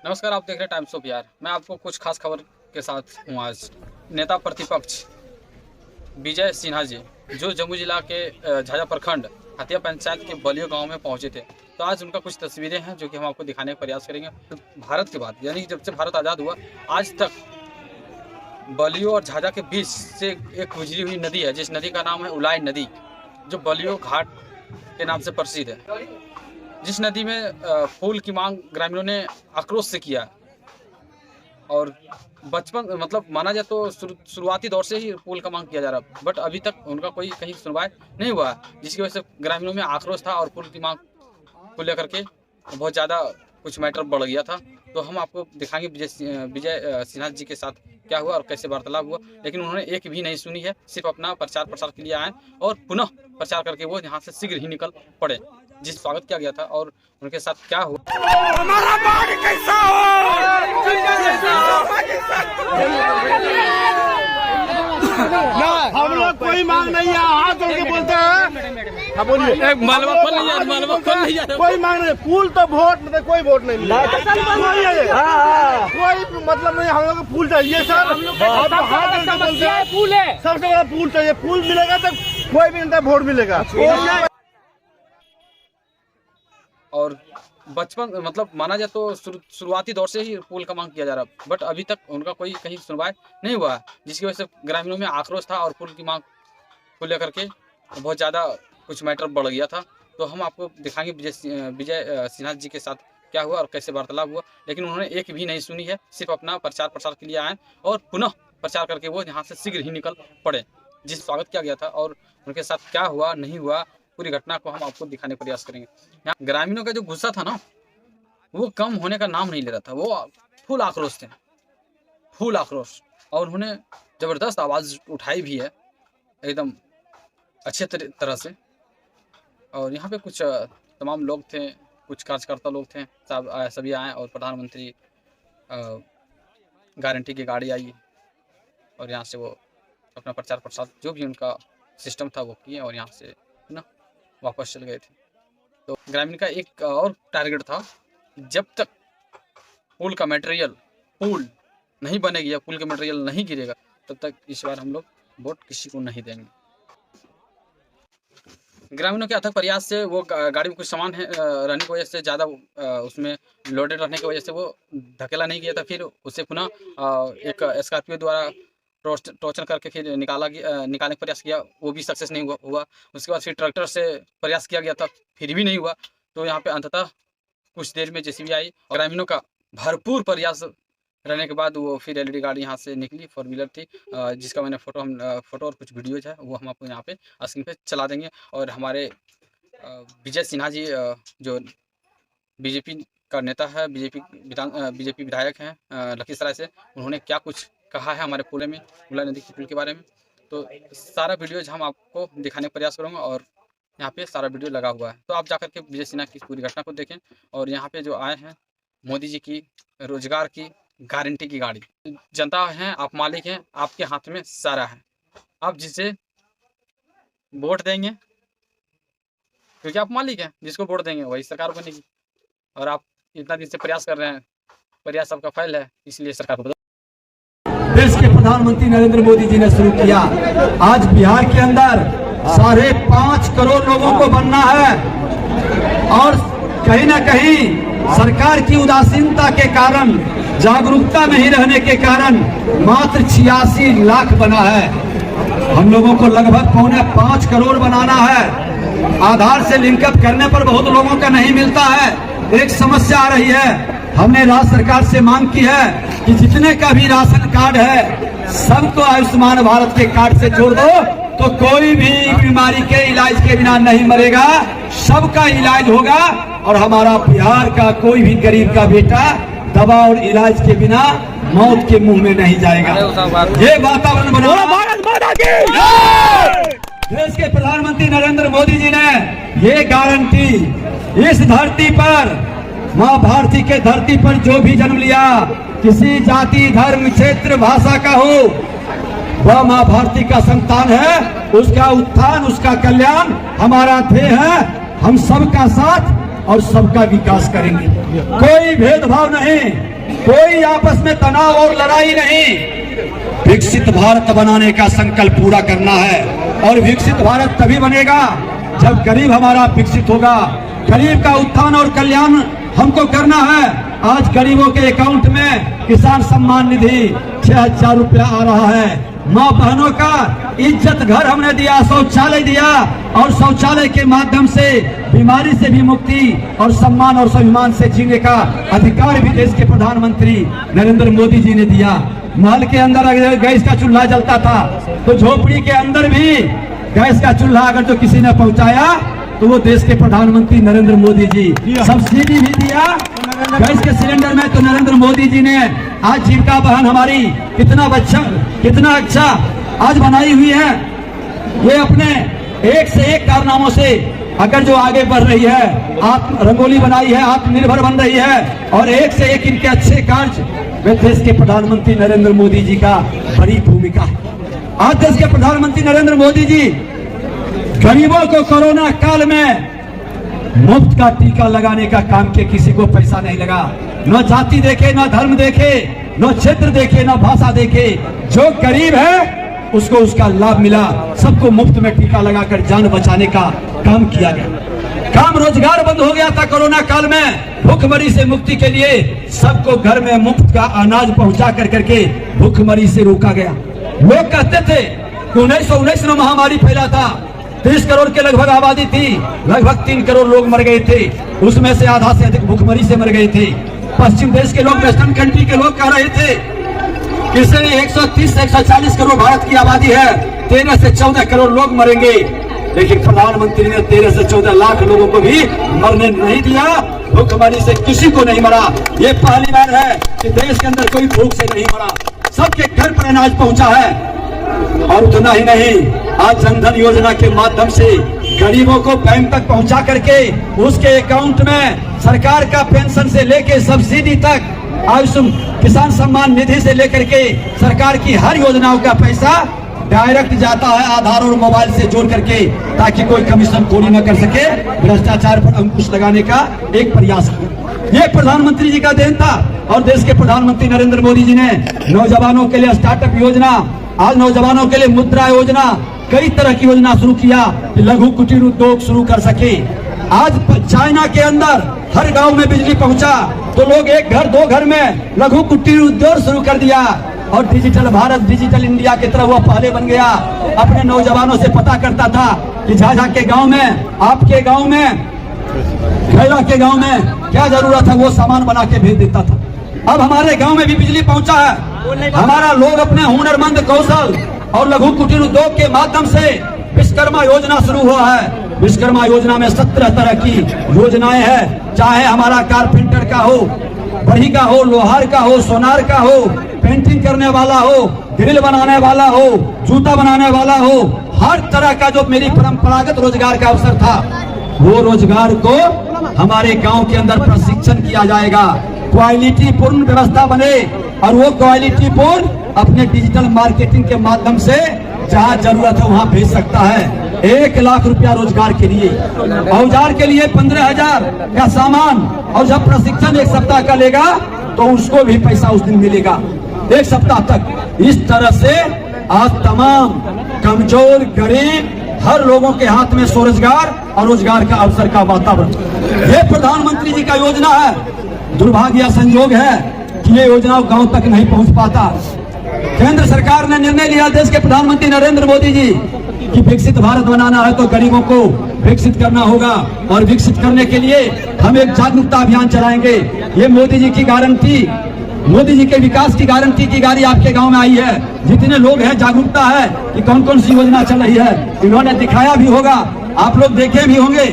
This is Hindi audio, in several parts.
नमस्कार, आप देख रहे हैं टाइम्स ऑफ बिहार। मैं आपको कुछ खास खबर के साथ हूँ। आज नेता प्रतिपक्ष विजय सिन्हा जी जो जम्मू जिला के झाझा प्रखंड हथिया पंचायत के बलियो गांव में पहुंचे थे, तो आज उनका कुछ तस्वीरें हैं जो कि हम आपको दिखाने का प्रयास करेंगे। तो भारत के बाद यानी जब से भारत आज़ाद हुआ आज तक बलियो और झाझा के बीच से एक गुजरी हुई नदी है, जिस नदी का नाम है उलाई नदी, जो बलियो घाट के नाम से प्रसिद्ध है। जिस नदी में पुल की मांग ग्रामीणों ने आक्रोश से किया और बचपन मतलब माना जाए तो शुरुआती दौर से ही पुल का मांग किया जा रहा, बट अभी तक उनका कोई कहीं सुनवाई नहीं हुआ, जिसकी वजह से ग्रामीणों में आक्रोश था और पुल की मांग को लेकर के बहुत ज़्यादा कुछ मैटर बढ़ गया था। तो हम आपको दिखाएंगे विजय सिन्हा जी के साथ क्या हुआ और कैसे वार्तालाप हुआ, लेकिन उन्होंने एक भी नहीं सुनी है, सिर्फ अपना प्रचार प्रसार के लिए आए और पुनः प्रचार करके वो यहाँ से शीघ्र ही निकल पड़े। जिस स्वागत किया गया था और उनके साथ क्या हुआ। हमारा बाग कैसा हो? हम लोग कोई मांग नहीं है, हाथ जोड़ के बोलते हैं। हाँ बोलिए। कोई मांग नहीं, फूल तो वोट मतलब कोई वोट नहीं मिला, कोई मतलब नहीं। हम लोग को फूल चाहिए सर, फूल है सबसे बड़ा, फूल चाहिए। फूल मिलेगा तो कोई भी नेता वोट मिलेगा। और बचपन मतलब माना जाए तो शुरुआती दौर से ही पुल का मांग किया जा रहा, बट अभी तक उनका कोई कहीं सुनवाई नहीं हुआ, जिसकी वजह से ग्रामीणों में आक्रोश था और पुल की मांग को लेकर के बहुत ज़्यादा कुछ मैटर बढ़ गया था। तो हम आपको दिखाएंगे विजय सिन्हा जी के साथ क्या हुआ और कैसे वार्तालाप हुआ, लेकिन उन्होंने एक भी नहीं सुनी है, सिर्फ अपना प्रचार प्रसार के लिए आए और पुनः प्रचार करके वो यहाँ से शीघ्र ही निकल पड़े। जिस स्वागत किया गया था और उनके साथ क्या हुआ नहीं हुआ, पूरी घटना को हम आपको दिखाने का प्रयास करेंगे। यहाँ ग्रामीणों का जो गुस्सा था ना, वो कम होने का नाम नहीं ले रहा था, वो फुल आक्रोश थे, फुल आक्रोश। और उन्होंने जबरदस्त आवाज़ उठाई भी है एकदम अच्छे तरह से। और यहाँ पे कुछ तमाम लोग थे, कुछ कार्यकर्ता लोग थे, सभी आए और प्रधानमंत्री गारंटी की गाड़ी आई और यहाँ से वो अपना प्रचार प्रसार जो भी उनका सिस्टम था वो किए और यहाँ से ना वापस चल गए थे। तो ग्रामीण का एक और टारगेट था, जब तक पुल का मटेरियल पुल नहीं बनेगी या पुल का मटेरियल नहीं गिरेगा, तब तक इस बार हम लोग वोट किसी को नहीं देंगे। ग्रामीणों के अथक प्रयास से वो गाड़ी में कुछ सामान रहने की वजह से ज़्यादा उसमें लोडेड रहने की वजह से वो धकेला नहीं गया था। फिर उसे पुनः एक स्कॉर्पियो द्वारा टोचन करके फिर निकालने का प्रयास किया, वो भी सक्सेस नहीं हुआ। उसके बाद फिर ट्रैक्टर से प्रयास किया गया था, फिर भी नहीं हुआ। तो यहाँ पे अंततः कुछ देर में जेसीबी आई और ग्रामीणों का भरपूर प्रयास रहने के बाद वो फिर एलईडी गाड़ी यहाँ से निकली, 4 व्हीलर थी, जिसका मैंने फोटो और कुछ वीडियोज है वो हम आपको यहाँ पे स्क्रीन पे चला देंगे। और हमारे विजय सिन्हा जी जो बीजेपी का नेता है, बीजेपी विधायक हैं लखीसराय से, उन्होंने क्या कुछ कहा है हमारे पुल में, उलाई नदी के पुल के बारे में, तो सारा वीडियोज हम आपको दिखाने का प्रयास करूँगा और यहाँ पे सारा वीडियो लगा हुआ है। तो आप जाकर के विजय सिन्हा की पूरी घटना को देखें। और यहाँ पे जो आए हैं मोदी जी की रोजगार की गारंटी की गाड़ी, जनता हैं, आप मालिक हैं, आपके हाथ में सारा है, आप जिसे वोट देंगे क्योंकि आप मालिक हैं, जिसको वोट देंगे वही सरकार बनेगी। और आप इतना दिन से प्रयास कर रहे हैं, प्रयास आपका फैल है, इसलिए सरकार को देश के प्रधानमंत्री नरेंद्र मोदी जी ने शुरू किया। आज बिहार के अंदर 5.5 करोड़ लोगों को बनना है और कहीं ना कहीं सरकार की उदासीनता के कारण, जागरूकता नहीं रहने के कारण मात्र 86 लाख बना है। हम लोगों को लगभग 5.25 करोड़ बनाना है। आधार से लिंकअप करने पर बहुत लोगों का नहीं मिलता है, एक समस्या आ रही है। हमने राज्य सरकार से मांग की है कि जितने का भी राशन कार्ड है सबको आयुष्मान भारत के कार्ड से जोड़ दो, तो कोई भी बीमारी के इलाज के बिना नहीं मरेगा, सबका इलाज होगा। और हमारा बिहार का कोई भी गरीब का बेटा दवा और इलाज के बिना मौत के मुंह में नहीं जाएगा। ये वातावरण बनाना देश के प्रधानमंत्री नरेंद्र मोदी जी ने ये गारंटी इस धरती पर, माँ भारती के धरती पर जो भी जन्म लिया, किसी जाति धर्म क्षेत्र भाषा का हो, वह माँ भारती का संतान है। उसका उत्थान, उसका कल्याण हमारा ध्येय है। हम सबका साथ और सबका विकास करेंगे, कोई भेदभाव नहीं। कोई आपस में तनाव और लड़ाई नहीं। विकसित भारत बनाने का संकल्प पूरा करना है और विकसित भारत तभी बनेगा जब गरीब हमारा विकसित होगा। गरीब का उत्थान और कल्याण हमको करना है। आज गरीबों के अकाउंट में किसान सम्मान निधि 6000 रुपया आ रहा है। माँ बहनों का इज्जत घर हमने दिया, शौचालय दिया और शौचालय के माध्यम से बीमारी से भी मुक्ति और सम्मान और स्वाभिमान से जीने का अधिकार भी देश के प्रधानमंत्री नरेंद्र मोदी जी ने दिया। महल के अंदर अगर गैस का चूल्हा जलता था तो झोपड़ी के अंदर भी गैस का चूल्हा अगर जो किसी ने पहुंचाया तो वो देश के प्रधानमंत्री नरेंद्र मोदी जी। सब्सिडी भी दिया गैस के सिलेंडर में, तो नरेंद्र मोदी जी ने आज जीविका बहन हमारी कितना अच्छा आज बनाई हुई है। ये अपने एक से एक कारनामों से अगर जो आगे बढ़ रही है, आप रंगोली बनाई है, आत्मनिर्भर बन रही है और एक से एक इनके अच्छे कार्य में देश के प्रधानमंत्री नरेंद्र मोदी जी का बड़ी भूमिका है। आज देश के प्रधानमंत्री नरेंद्र मोदी जी गरीबों को कोरोना काल में मुफ्त का टीका लगाने का काम किया। किसी को पैसा नहीं लगा, न जाति देखे, न धर्म देखे, न क्षेत्र देखे, न भाषा देखे। जो गरीब है उसको उसका लाभ मिला। सबको मुफ्त में टीका लगाकर जान बचाने का काम किया गया। काम रोजगार बंद हो गया था कोरोना काल में। भूखमरी से मुक्ति के लिए सबको घर में मुफ्त का अनाज पहुंचा करके भूखमरी से रोका गया। लोग कहते थे कि 1919 में महामारी फैला था, 30 करोड़ के लगभग आबादी थी, लगभग 3 करोड़ लोग मर गए थे, उसमें से आधा से अधिक भूखमरी से मर गए थे। पश्चिम देश के लोग, वेस्टर्न कंट्री के लोग कह रहे थे कि 130 से 140 करोड़ भारत की आबादी है, 13 से 14 करोड़ लोग मरेंगे। लेकिन प्रधानमंत्री ने 13 से 14 लाख लोगों को भी मरने नहीं दिया। भूखमरी से किसी को नहीं मरा। ये पहली बार है कि देश के अंदर कोई भूख से नहीं मरा, सबके घर पर अनाज पहुंचा है। और उतना ही नहीं, आज जनधन योजना के माध्यम से गरीबों को बैंक तक पहुंचा करके उसके अकाउंट में सरकार का पेंशन से लेके सब्सिडी तक, किसान सम्मान निधि से लेकर के सरकार की हर योजनाओं का पैसा डायरेक्ट जाता है आधार और मोबाइल से जोड़ करके, ताकि कोई कमीशन खोरी न कर सके। भ्रष्टाचार पर अंकुश लगाने का एक प्रयास है। ये प्रधानमंत्री जी का देन था। और देश के प्रधानमंत्री नरेंद्र मोदी जी ने नौजवानों के लिए स्टार्टअप योजना, आज नौजवानों के लिए मुद्रा योजना, कई तरह की योजना शुरू किया कि लघु कुटीर उद्योग शुरू कर सके। आज चाइना के अंदर हर गांव में बिजली पहुंचा तो लोग एक घर 2 घर में लघु कुटीर उद्योग शुरू कर दिया। और डिजिटल भारत, डिजिटल इंडिया की तरह वो पहले बन गया। अपने नौजवानों से पता करता था कि झाझा के गांव में, आपके गांव में, खैरा के गांव में क्या जरूरत है, वो सामान बना के भेज देता था। अब हमारे गांव में भी बिजली पहुंचा है। हमारा लोग अपने हुनरमंद कौशल और लघु कुटीर उद्योग के माध्यम से विश्वकर्मा योजना शुरू हुआ है। विश्वकर्मा योजना में 17 तरह की योजनाएं हैं। चाहे हमारा कारपेंटर का हो, बढ़ी का हो, लोहार का हो, सोनार का हो, पेंटिंग करने वाला हो, ग्रिल बनाने वाला हो, जूता बनाने वाला हो, हर तरह का जो मेरी परंपरागत रोजगार का अवसर था, वो रोजगार को हमारे गांव के अंदर प्रशिक्षण किया जाएगा। क्वालिटी पूर्ण व्यवस्था बने और वो क्वालिटी पूर्ण अपने डिजिटल मार्केटिंग के माध्यम से जहां जरूरत है वहां भेज सकता है। 1 लाख रुपया रोजगार के लिए, औजार के लिए 15,000 का सामान, और जब प्रशिक्षण 1 सप्ताह का लेगा तो उसको भी पैसा उस दिन मिलेगा 1 सप्ताह तक। इस तरह से आज तमाम कमजोर, गरीब हर लोगों के हाथ में स्वरोजगार और रोजगार का अवसर का वातावरण, ये प्रधानमंत्री जी का योजना है। दुर्भाग्य संजोग है कि ये योजना गांव तक नहीं पहुंच पाता। केंद्र सरकार ने निर्णय लिया, देश के प्रधानमंत्री नरेंद्र मोदी जी, कि विकसित भारत बनाना है तो गरीबों को विकसित करना होगा। और विकसित करने के लिए हम एक जागरूकता अभियान चलाएंगे। ये मोदी जी की गारंटी, मोदी जी के विकास की गारंटी की गाड़ी आपके गांव में आई है। जितने लोग हैं, जागरूकता है कि कौन कौन सी योजना चल रही है, इन्होंने दिखाया भी होगा, आप लोग देखे भी होंगे।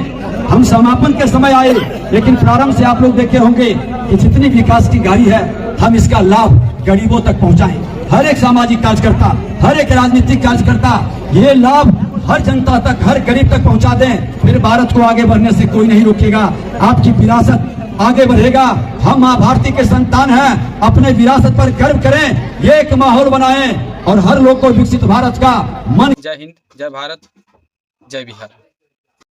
हम समापन के समय आए, लेकिन प्रारंभ से आप लोग देखे होंगे कि जितनी विकास की गाड़ी है, हम इसका लाभ गरीबों तक पहुंचाएं। हर एक सामाजिक कार्यकर्ता, हर एक राजनीतिक कार्यकर्ता ये लाभ हर जनता तक, हर गरीब तक पहुंचा दें। फिर भारत को आगे बढ़ने से कोई नहीं रोकेगा। आपकी विरासत आगे बढ़ेगा। हम माँ भारती के संतान हैं, अपने विरासत पर गर्व करें, ये एक माहौल बनाएं और हर लोग को विकसित भारत का मन। जय हिंद, जय भारत, जय बिहार।